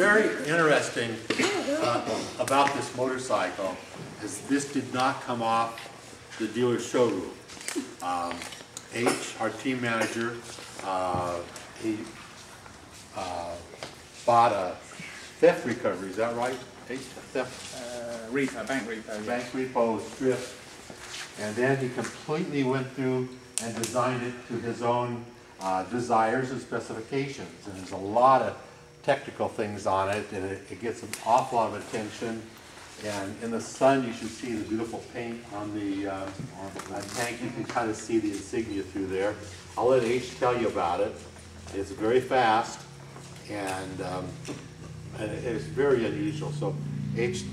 very interesting about this motorcycle is this did not come off the dealer's showroom. H, our team manager, he bought a theft recovery, is that right? H, theft? Repo, bank repo. Bank repo strip. And then he completely went through and designed it to his own desires and specifications. And there's a lot of technical things on it, and it gets an awful lot of attention. And in the sun, you should see the beautiful paint on the tank. You can kind of see the insignia through there. I'll let H tell you about it. It's very fast, and it's very unusual. So H,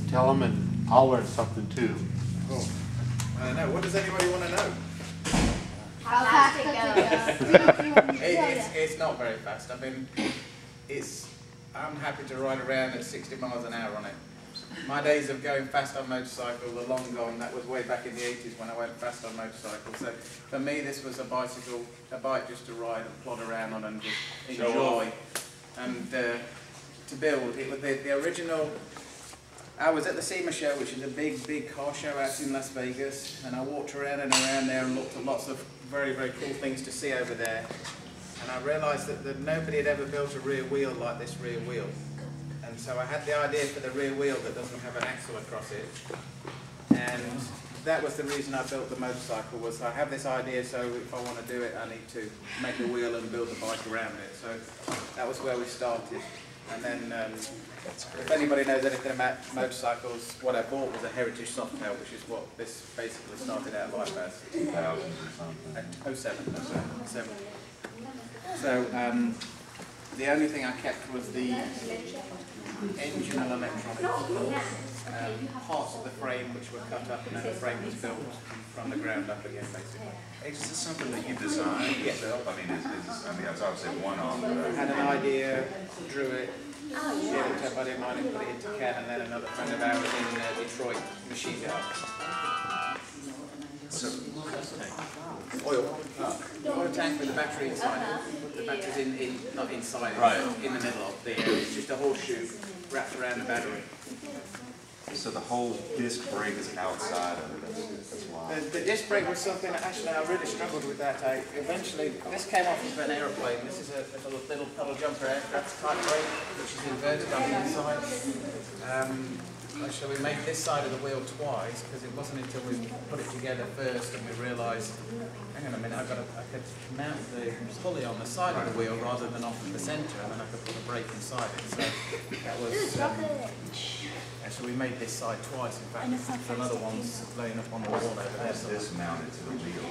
tell them, and I'll learn something too. Cool. I don't know. What does anybody want to know? How fast it goes. It's not very fast. I mean, I'm happy to ride around at 60 miles an hour on it. My days of going fast on motorcycles are long gone. That was way back in the 80s when I went fast on motorcycles. So for me, this was a bike just to ride and plod around on and just enjoy. And to build, it was the original. I was at the SEMA show, which is a big car show out in Las Vegas, and I walked around and around there and looked at lots of very cool things to see over there. And I realised that nobody had ever built a rear wheel like this rear wheel. And so I had the idea for the rear wheel that doesn't have an axle across it. And that was the reason I built the motorcycle, was I have this idea, so if I want to do it, I need to make a wheel and build a bike around it. So that was where we started. And then, if anybody knows anything about motorcycles, what I bought was a Heritage Softail, which is what this basically started out life as. 07. So the only thing I kept was the engine and electronics, parts of the frame which were cut up, and then the frame was built from the ground up again, basically. Is this something that you designed yourself? I mean, it's obviously one-off. I had an idea, drew it, shared it up, I didn't mind it, put it into CAD, and then another friend of ours in Detroit machined it up. So, Oil tank with the battery inside. The battery's not inside, right, in the middle of the area. It's just a horseshoe wrapped around the battery. so the whole disc brake is outside of it. That's why. The disc brake was something that actually I really struggled with that. Eventually, this came off of an aeroplane. This is a little pedal jumper aircraft type brake, which is inverted on the inside. Actually, we made this side of the wheel twice because it wasn't until we put it together first and we realised, hang on a minute, I could mount the pulley on the side of the wheel rather than off in the centre, and then I could put a brake inside it. So that was. So we made this side twice. In fact, some other ones laying up on the wall over there. Is this mounted to the wheel?